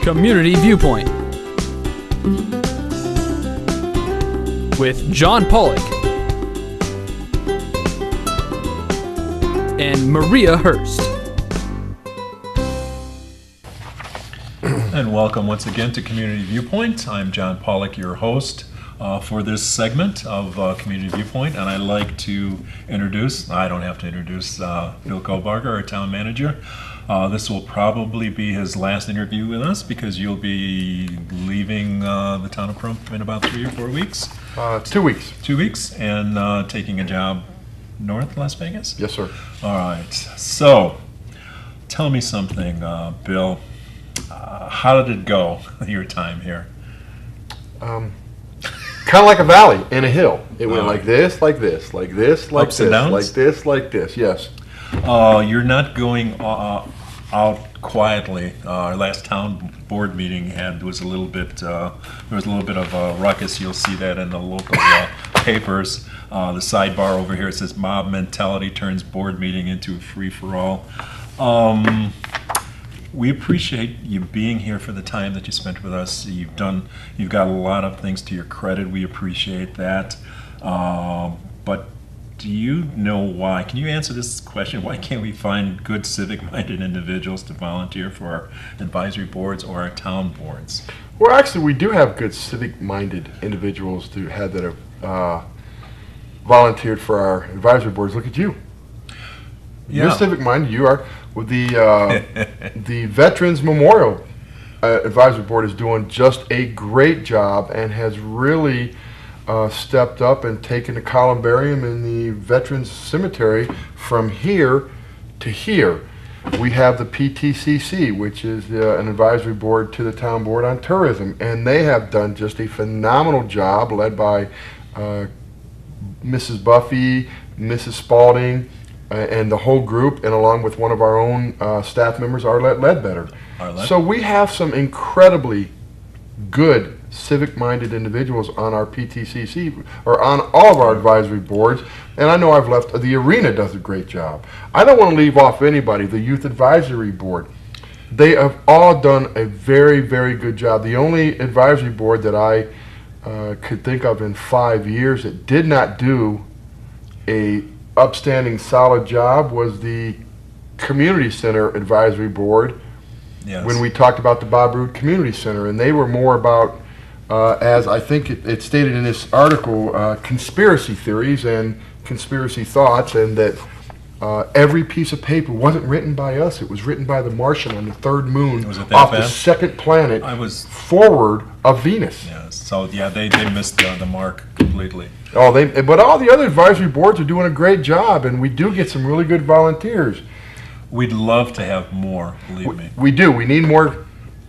Community Viewpoint with John Pollock and Maria Hurst. And welcome once again to Community Viewpoint. I'm John Pollock, your host for this segment of Community Viewpoint, and I'd like to introduce, I don't have to introduce Bill Kobarger, our town manager. This will probably be his last interview with us because you'll be leaving the town of Pahrump in about 3 or 4 weeks. 2 weeks. 2 weeks, and taking a job north Las Vegas? Yes, sir. All right. So, tell me something, Bill. How did it go, your time here? Kind of like a valley and a hill. It went like this, like this, like this, like Ups this, and downs? like this, like this. Yes. You're not going out quietly. Our last town board meeting was a little bit. There was a little bit of a ruckus. You'll see that in the local papers. The sidebar over here, it says "Mob mentality turns board meeting into a free-for-all." We appreciate you being here for the time that you spent with us. You've got a lot of things to your credit. We appreciate that. But do you know why? Can you answer this question? Why can't we find good civic-minded individuals to volunteer for our advisory boards or our town boards? Well, actually, we do have good civic-minded individuals that have volunteered for our advisory boards. Look at you. Yeah. You're civic-minded. You are. With the Veterans Memorial Advisory Board is doing just a great job and has really stepped up and taken the columbarium in the Veterans Cemetery from here to here. We have the PTCC, which is an advisory board to the town board on tourism, and they have done just a phenomenal job, led by Mrs. Buffy, Mrs. Spalding, and the whole group, and along with one of our own staff members, Arlette Ledbetter. So we have some incredibly good civic-minded individuals on our PTCC, or on all of our advisory boards, and I know I've left, the arena does a great job. I don't want to leave off anybody. The Youth Advisory Board, they have all done a very, very good job. The only advisory board that I could think of in 5 years that did not do a upstanding, solid job was the Community Center Advisory Board. Yes. When we talked about the Bob Roode Community Center, and they were more about, as I think it stated in this article, conspiracy theories and conspiracy thoughts, and that every piece of paper wasn't written by us. It was written by the Martian on the third moon off the second planet forward of Venus. Yes. So yeah, they missed the mark completely. But all the other advisory boards are doing a great job, and we do get some really good volunteers. We'd love to have more, believe me. We do. We need more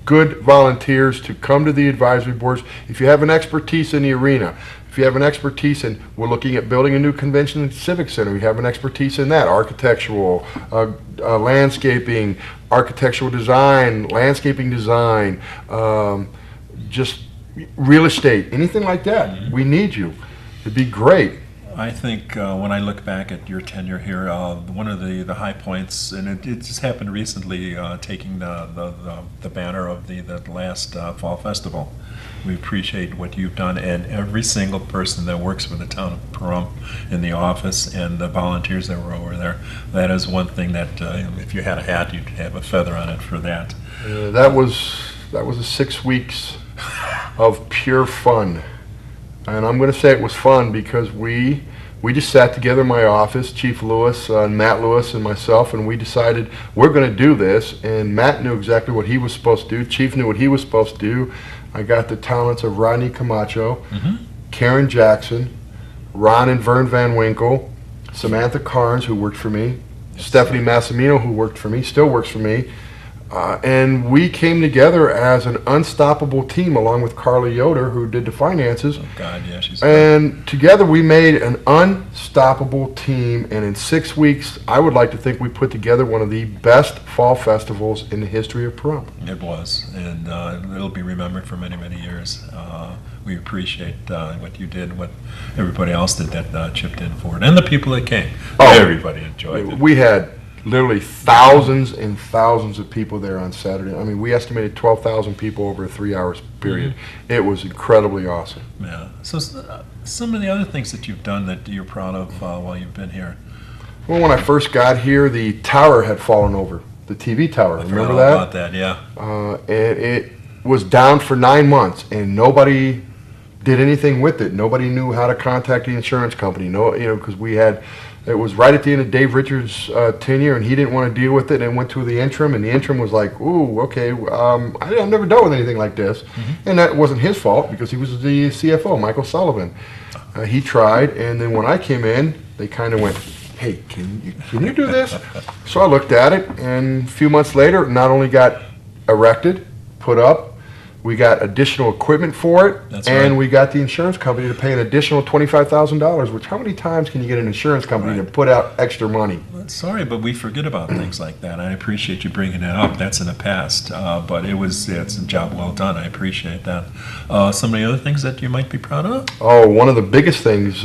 good volunteers to come to the advisory boards. If you have an expertise in the arena, if you have an expertise in, we're looking at building a new convention and civic center, we have an expertise in that, architectural, landscaping, architectural design, landscaping design, just real estate, anything like that. Mm-hmm. We need you. It'd be great. I think when I look back at your tenure here, one of the high points, and it just happened recently, taking the banner of the last fall festival. We appreciate what you've done, and every single person that works for the town of Pahrump in the office and the volunteers that were over there. That is one thing that if you had a hat, you'd have a feather on it for that. That was a 6 weeks of pure fun. And I'm going to say it was fun because we just sat together in my office, Chief Lewis, Matt Lewis, and myself, and we decided we're going to do this. And Matt knew exactly what he was supposed to do. Chief knew what he was supposed to do. I got the talents of Rodney Camacho, Karen Jackson, Ron and Vern Van Winkle, Samantha Carnes, who worked for me, Stephanie Massimino, who worked for me, still works for me. And we came together as an unstoppable team, along with Carly Yoder, who did the finances. Oh God, yeah, she's and together we made an unstoppable team. And in 6 weeks, I would like to think we put together one of the best fall festivals in the history of Pahrump. It was, and it'll be remembered for many, many years. We appreciate what you did, what everybody else did that chipped in for it, and the people that came. Everybody enjoyed it. We had Literally thousands and thousands of people there on Saturday. I mean, we estimated 12,000 people over a 3 hours period. It was incredibly awesome. Yeah. So some of the other things that you've done that you're proud of while you've been here. Well, when I first got here, the tower had fallen over, the TV tower. Remember that? About that, yeah. And it was down for 9 months, and nobody did anything with it. Nobody knew how to contact the insurance company. No, because it was right at the end of Dave Richards' tenure, and he didn't want to deal with it, and went to the interim, and the interim was like, "Ooh, okay, I've never dealt with anything like this," and that wasn't his fault because he was the CFO, Michael Sullivan. He tried, and then when I came in, they kind of went, "Hey, can you do this?" So I looked at it, and a few months later, it not only got erected, put up, we got additional equipment for it, and we got the insurance company to pay an additional $25,000, which how many times can you get an insurance company to put out extra money? Sorry, but we forget about things like that. I appreciate you bringing that up. That's in the past, but it's a job well done. I appreciate that. Some of the other things that you might be proud of? Oh, one of the biggest things,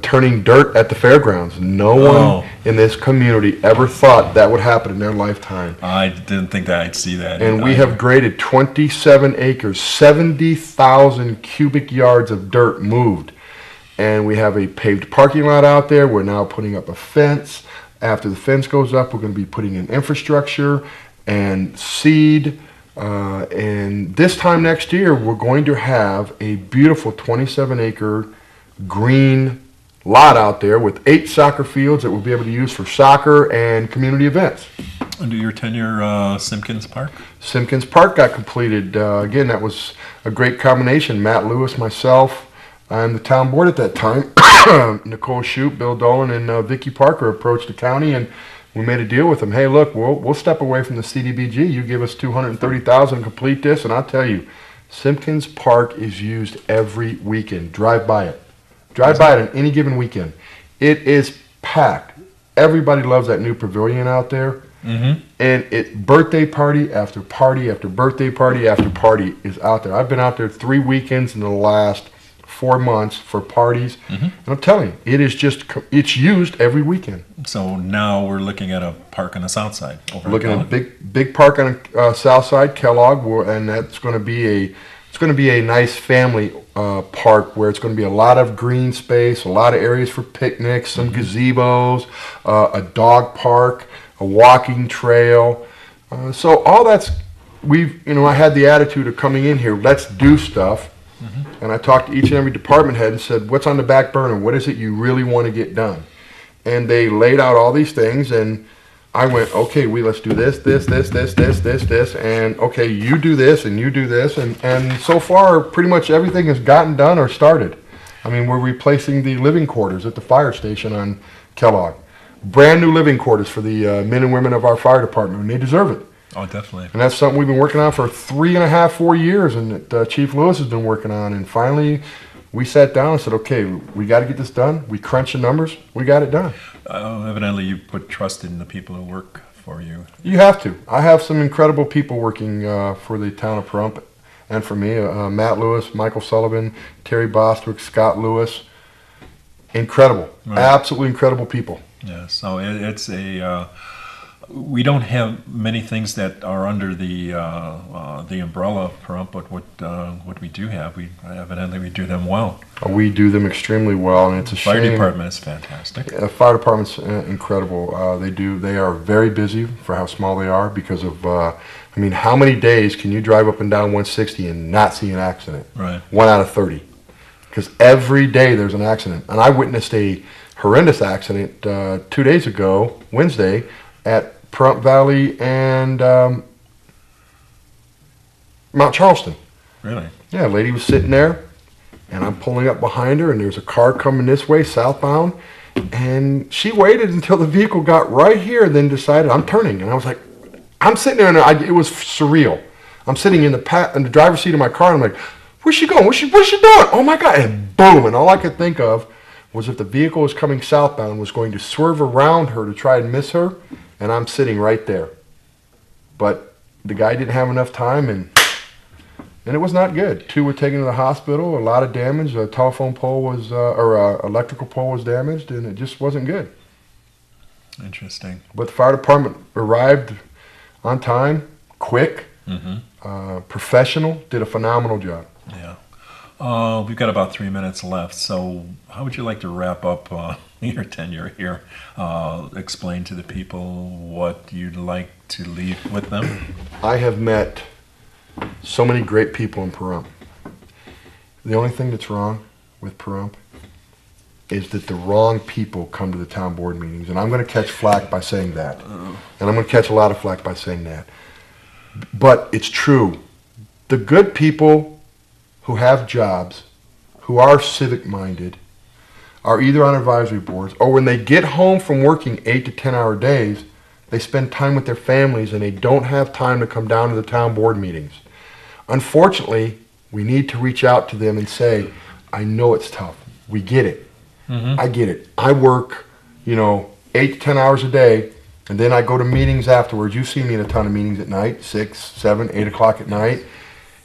turning dirt at the fairgrounds. No one in this community ever thought that would happen in their lifetime. I didn't think that I'd see that. And we have graded 27 acres, 70,000 cubic yards of dirt moved. And we have a paved parking lot out there. We're now putting up a fence. After the fence goes up, we're going to be putting in infrastructure and seed. And this time next year, we're going to have a beautiful 27-acre green lot out there with 8 soccer fields that we'll be able to use for soccer and community events. Under your tenure, Simpkins Park? Simpkins Park got completed. Again, that was a great combination. Matt Lewis, myself, and the town board at that time, Nicole Shoup, Bill Dolan, and Vicki Parker approached the county, and we made a deal with them. Hey, look, we'll step away from the CDBG. You give us $230,000 to complete this, and I'll tell you, Simpkins Park is used every weekend. Drive by it. Drive by it on any given weekend. It is packed. Everybody loves that new pavilion out there. And birthday party after party after birthday party after party is out there. I've been out there 3 weekends in the last 4 months for parties, and I'm telling you, it's used every weekend. So now we're looking at a park on the south side. Looking at a big park on the south side, Kellogg, and that's going to be a nice family park where it's going to be a lot of green space, a lot of areas for picnics, some gazebos, a dog park, a walking trail. So all that's, I had the attitude of coming in here, let's do stuff. And I talked to each and every department head and said, what's on the back burner? What is it you really want to get done? And they laid out all these things, and I went, okay, let's do this, and okay, you do this, and you do this. And so far, pretty much everything has gotten done or started. I mean, we're replacing the living quarters at the fire station on Kellogg. Brand new living quarters for the men and women of our fire department, and they deserve it. Oh, definitely. And that's something we've been working on for 3.5, 4 years, and that Chief Lewis has been working on. And finally, we sat down and said, okay, we got to get this done. We crunched the numbers. We got it done. Evidently, you put trust in the people who work for you. You have to. I have some incredible people working for the town of Pahrump and for me. Matt Lewis, Michael Sullivan, Terry Bostwick, Scott Lewis. Incredible. Right. Absolutely incredible people. Yeah, so it's we don't have many things that are under the umbrella of Pahrump, but what we do have, evidently we do them well. We do them extremely well, and it's a shame. Fire department is fantastic. Fire department's incredible. They are very busy for how small they are because of, how many days can you drive up and down 160 and not see an accident? Right. 1 out of 30. Because every day there's an accident. And I witnessed a horrendous accident 2 days ago, Wednesday, at Pahrump Valley and Mount Charleston. Really? Yeah, a lady was sitting there, and I'm pulling up behind her, and there's a car coming this way, southbound, and she waited until the vehicle got right here and then decided, I'm turning. And I was like, I'm sitting there, and it was surreal. I'm sitting in the driver's seat of my car, and I'm like, where's she going? What's she doing? Oh, my God. And boom. And all I could think of was if the vehicle was coming southbound, was going to swerve around her to try and miss her, and I'm sitting right there. But the guy didn't have enough time, and it was not good. 2 were taken to the hospital, a lot of damage. A telephone pole was, electrical pole was damaged, and it just wasn't good. Interesting. But the fire department arrived on time, quick, professional, did a phenomenal job. Yeah. We've got about 3 minutes left, so how would you like to wrap up your tenure here? Explain to the people what you'd like to leave with them. I have met so many great people in Pahrump. The only thing that's wrong with Pahrump is that the wrong people come to the town board meetings, and I'm going to catch flack by saying that. And I'm going to catch a lot of flack by saying that. But it's true. The good people who have jobs, who are civic-minded, are either on advisory boards, or when they get home from working 8 to 10-hour days, they spend time with their families and they don't have time to come down to the town board meetings. Unfortunately, we need to reach out to them and say, I know it's tough. We get it. I get it. I work, 8 to 10 hours a day, and then I go to meetings afterwards. You see me in a ton of meetings at night, 6, 7, 8 o'clock at night.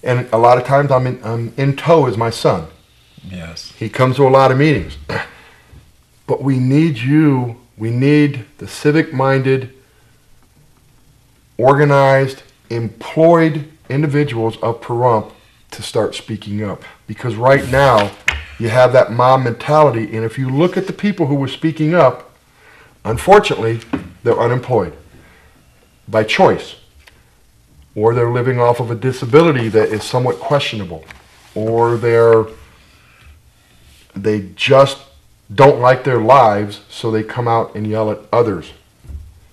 And a lot of times I'm in tow as my son. Yes. He comes to a lot of meetings. But we need you. We need the civic-minded, organized, employed individuals of Pahrump to start speaking up. Because right now, you have that mob mentality, and if you look at the people who were speaking up, unfortunately, they're unemployed by choice. Or they're living off of a disability that is somewhat questionable. Or they just don't like their lives, so they come out and yell at others.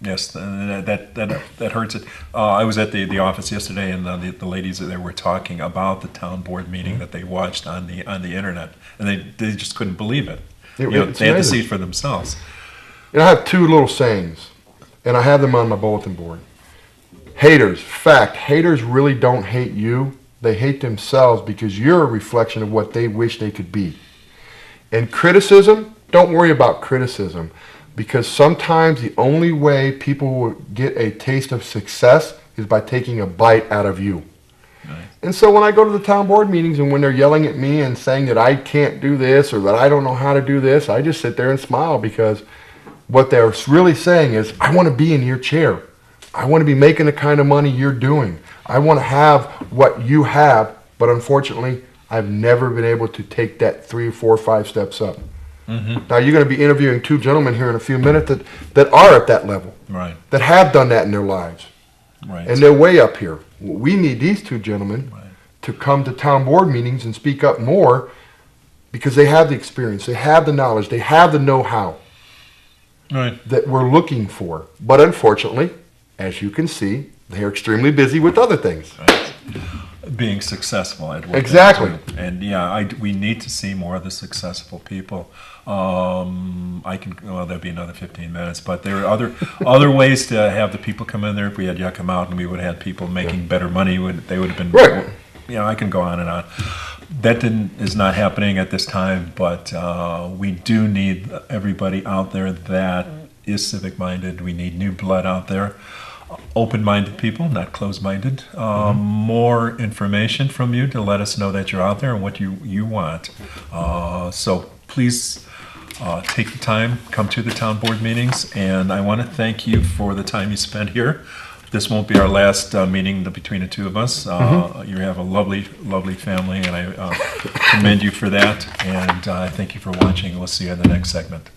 Yes, that hurts it. I was at the office yesterday, and the ladies that were talking about the town board meeting that they watched on the internet, and they just couldn't believe it. They had to see it for themselves. I have 2 little sayings, and I have them on my bulletin board. Haters, fact, haters really don't hate you. They hate themselves because you're a reflection of what they wish they could be. And criticism, don't worry about criticism. Because sometimes the only way people will get a taste of success is by taking a bite out of you. Nice. And so when I go to the town board meetings and when they're yelling at me and saying that I can't do this or that I don't know how to do this, I just sit there and smile, because what they're really saying is, I want to be in your chair. I want to be making the kind of money you're doing. I want to have what you have, but unfortunately, I've never been able to take that 3, 4, 5 steps up. Now you're going to be interviewing 2 gentlemen here in a few minutes that are at that level, right? That have done that in their lives, right? And they're way up here. We need these 2 gentlemen to come to town board meetings and speak up more, because they have the experience, they have the knowledge, they have the know-how that we're looking for. But unfortunately, as you can see, they're extremely busy with other things. Right. Being successful at what exactly. they do. And we need to see more of the successful people. There'll be another 15 minutes, but there are other ways to have the people come in there. If we had Yucca Mountain, we would have had people making better money. They would have been, right. I can go on and on. That is not happening at this time, but we do need everybody out there that is civic-minded. We need new blood out there. Open-minded people, not closed-minded. More information from you to let us know that you're out there and what you want. So please take the time, come to the town board meetings, and I want to thank you for the time you spent here. This won't be our last meeting between the 2 of us. You have a lovely, lovely family, and I commend you for that. And thank you for watching. We'll see you in the next segment.